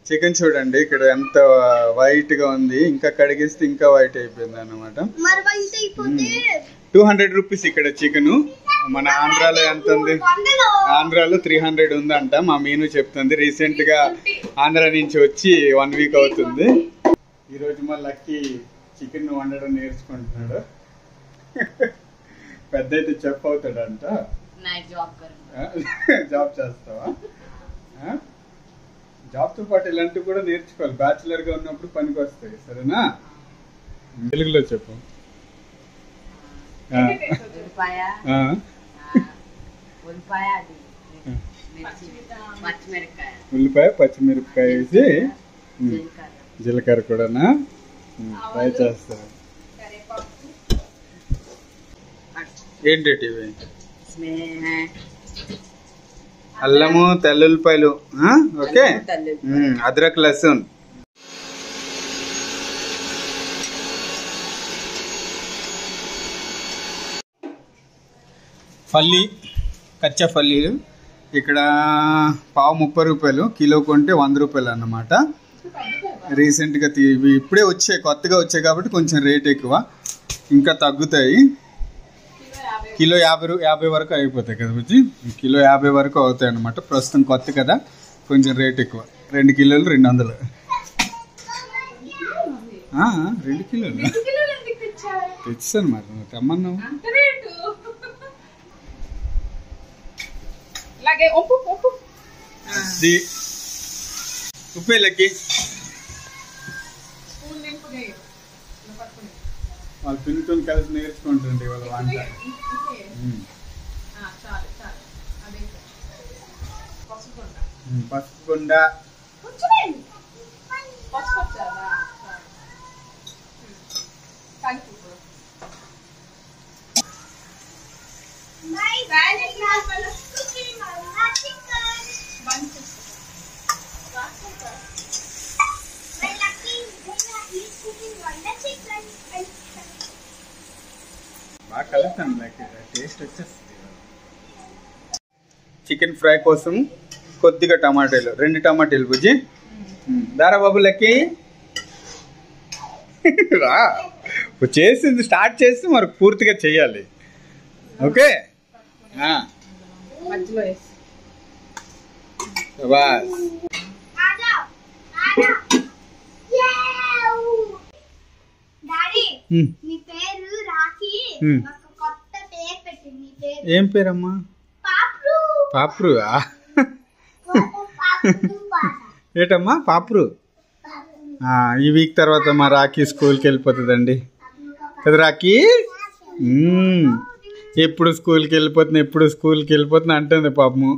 Chicken చూడండి ఇక్కడ ఎంత వైట్ గా ఉంది, ఇంకా కడిగిస్తే ఇంకా వైట్ అయిపోయింది అన్నమాట. 200 రూపీస్ ఇక్కడ చికెన్. మన ఆంధ్రాలో ఎంత ఉంది? ఆంధ్రాలో 300 ఉందంట. మా మీను చెప్తుంది, రీసెంట్ గా ఆంధ్ర నుంచి వచ్చి 1 వీక్ అవుతుంది. ఈరోజు మా లక్కీ చికెన్ వండడం నేర్చుకుంటున్నాడు. పెద్ద అయితే చెఫ్ అవుతాడంట. జాబ్ చేస్తావా? జాబ్ తో పాటు ఇలాంటివి కూడా నేర్చుకోవాలి, బ్యాచులర్ గా ఉన్నప్పుడు పనికి వస్తాయి. సరేనా? తెలుగులో చెప్పు. ఉల్లిపాయ పచ్చిమిరపకాయ వేసి జీలకర్ర కూడానా ఫ్రై చేస్తారు. ఏంటి ఇవి? అల్లము, తెల్లుల్లిపాయలు, ఓకే, అద్రక్, లహసన్. పల్లి, కచ్చా పల్లీలు ఇక్కడ పావు 30 రూపాయలు, కిలో కొంటే 100 రూపాయలు అన్నమాట. రీసెంట్గా ఇవి ఇప్పుడే వచ్చాయి, కొత్తగా వచ్చాయి కాబట్టి కొంచెం రేట్ ఎక్కువ, ఇంకా తగ్గుతాయి. కిలో 50 వరకు అయిపోతాయి కదా బుజ్జి, కిలో 50 వరకు అవుతాయి అన్నమాట. ప్రస్తుతం కొత్త కదా, కొంచెం రేట్ ఎక్కువ. 2 కిలోలు 200. 2 కిలోలు తెచ్చాను మరి, నువ్వు తెమ్మన్నావు. ఉప్పే లక్కి వాళ్ళ పిన్నితో కలిసి నేర్చుకుంటుంది వాళ్ళ వంట. పసుపు కొండ బాగా కలుస్తాను, టేస్ట్ వచ్చేస్తుంది. చికెన్ ఫ్రై కోసం కొద్దిగా టమాటాలు, 2 టమాటాలు బుజ్జి. దారా బాబు లక్కి రా, చేసింది స్టార్ట్ చేసి మరి పూర్తిగా చెయ్యాలి. ఓకే, ఏం పేరమ్మా? పాప్రు. ఏటమ్మా పాప్రు? ఈ వీక్ తర్వాత మా రాఖీ స్కూల్కి వెళ్ళిపోతుందండి కదా రాఖీ. ఎప్పుడు స్కూల్కి వెళ్ళిపోతున్నా అంటుంది పాపము.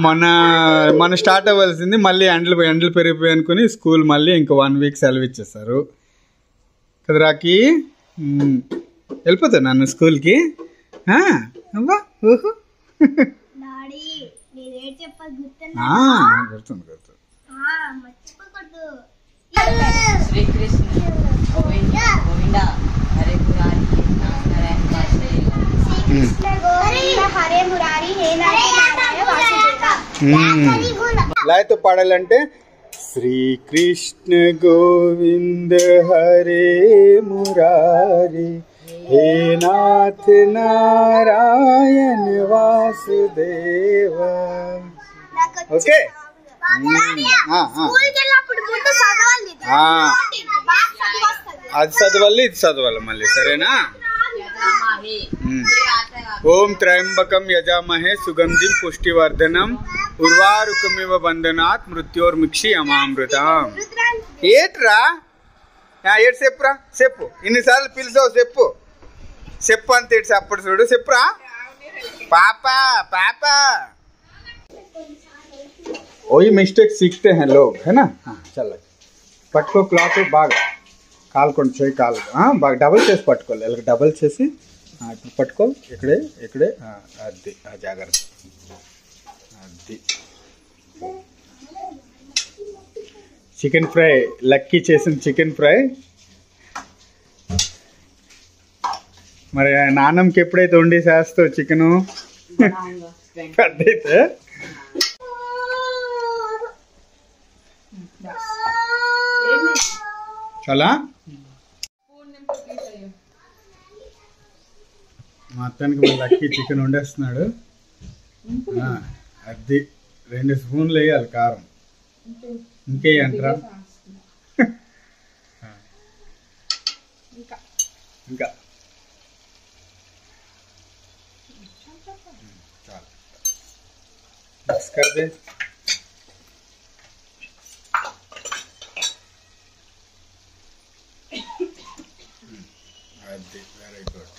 మొన్న స్టార్ట్ అవ్వాల్సింది, మళ్ళీ ఎండలు పెరిగిపోయి అనుకుని స్కూల్ మళ్ళీ ఇంకో 1 వీక్ సెలవు ఇచ్చేస్తారు కదా రాఖీ. వెళ్ళిపోతా నన్ను స్కూల్కి. అవ్వా ఊహు గుర్తుంది. లాయతో పాడాలంటే శ్రీకృష్ణ గోవింద హరే మురారి, హే నాథ నారాయణ వాసుదేవ. ఓకే, అది చదవాలి, ఇది చదవాలి మళ్ళీ. సరేనా? ఓం త్రయంబకం యజామహే సుగంధిం పుష్టివర్ధనం ఉర్వారుకమివ బంధనాత్ మృత్యోర్ముక్షి అమామృతం. ఏట్రా ఏడు చెప్పురా, చెప్పు. ఇన్నిసార్లు పిలిచావు, చెప్పు అంతే అప్పుడు చూడు. చెప్పురా పాపా పాపా. वही मिस्टेक सीखते हैं लोग, है ना? चल పట్టుకో క్లాత్ బాగా కాలుకోండి, చేయి కాలు బాగా డబల్ చేసి పట్టుకోవాలి. ఇలా డబల్ చేసి ఇప్పుడు పట్టుకో, ఇక్కడే అది జాగ్రత్త. అది చికెన్ ఫ్రై, లక్కీ చేసిన చికెన్ ఫ్రై. మరి నాన్నమ్మకి ఎప్పుడైతే వండి చేస్తావు చికెను పెద్దయితే చాలా మొత్తానికి మా లక్కీ చికెన్ వండేస్తున్నాడు. అది 2 స్పూన్లు వేయాలి కారం. ఇంకేయంటారా? ఇంకా చాలు. మిక్స్ కర్దే. అది వెరీ గుడ్.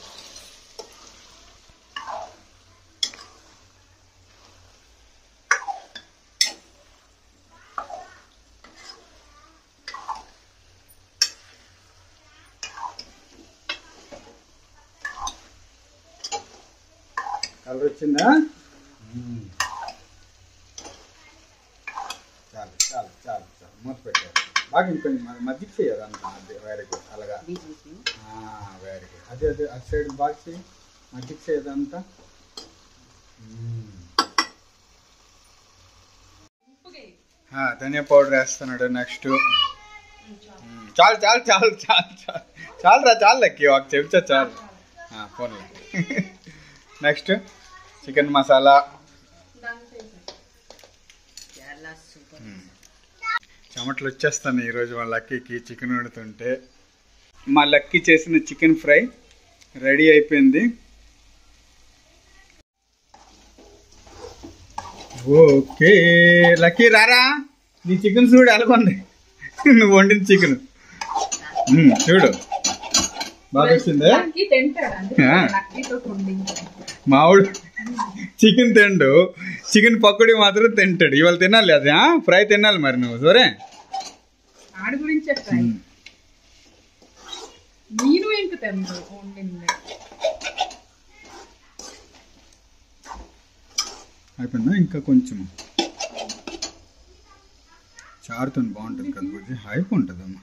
కలర్ వచ్చిందా? చాలు చాలు చాలు చాలు. మూత పెట్టారు. బాగా ఇంకొంచెం మజ్జిగ చేయాలి అంతా. అది వెరీ గుడ్. అలాగా వెరీ గుడ్. అదే అదే అటు సైడ్ బాగా చేయి. మజ్జిగ చేయదంతా. ధనియా పౌడర్ వేస్తున్నాడు. నెక్స్ట్ చాలు చాలు చాలు చాలు చాలు చాలురా. చాలు లెక్కి ఒక చెంచా చాలు. పోనీ. Next chicken masala. చెమటలు వచ్చేస్తాను ఈరోజు మా లక్కీకి చికెన్ వండుతుంటే. మా లక్కీ చేసిన చికెన్ ఫ్రై రెడీ అయిపోయింది. ఓకే లక్కీ రారా. నీ చికెన్ చూడు ఎలాగొంది. నువ్వు వండిన చికెన్ చూడు బాగా వచ్చిందే. మావుడు చికెన్ తిండు, చికెన్ పకోడీ మాత్రం తింటాడు. ఇవాళ తినాలి. అది ఫ్రై తినాలి మరి నువ్వు. సరే అయిపోయిందా? ఇంకా కొంచెం చారుతో బాగుంటుంది కదా బుజ్జి. హైప్ ఉంటుందమ్మా.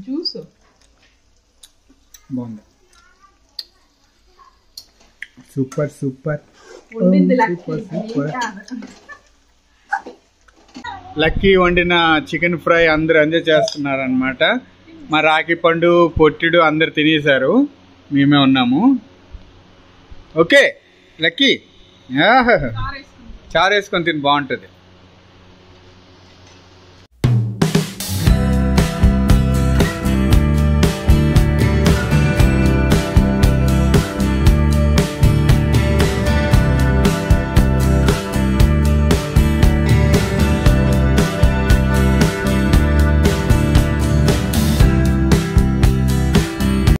జ్యూస్ బాగుంది. Super super. లక్కీ వండిన చికెన్ ఫ్రై అందరూ ఎంజాయ్ చేస్తున్నారు అనమాట. మా రాఖీ పండు పొట్టిడు అందరు తినేశారు. మేమే ఉన్నాము. ఓకే లక్కీ చారు వేసుకొని తిని బాగుంటుంది.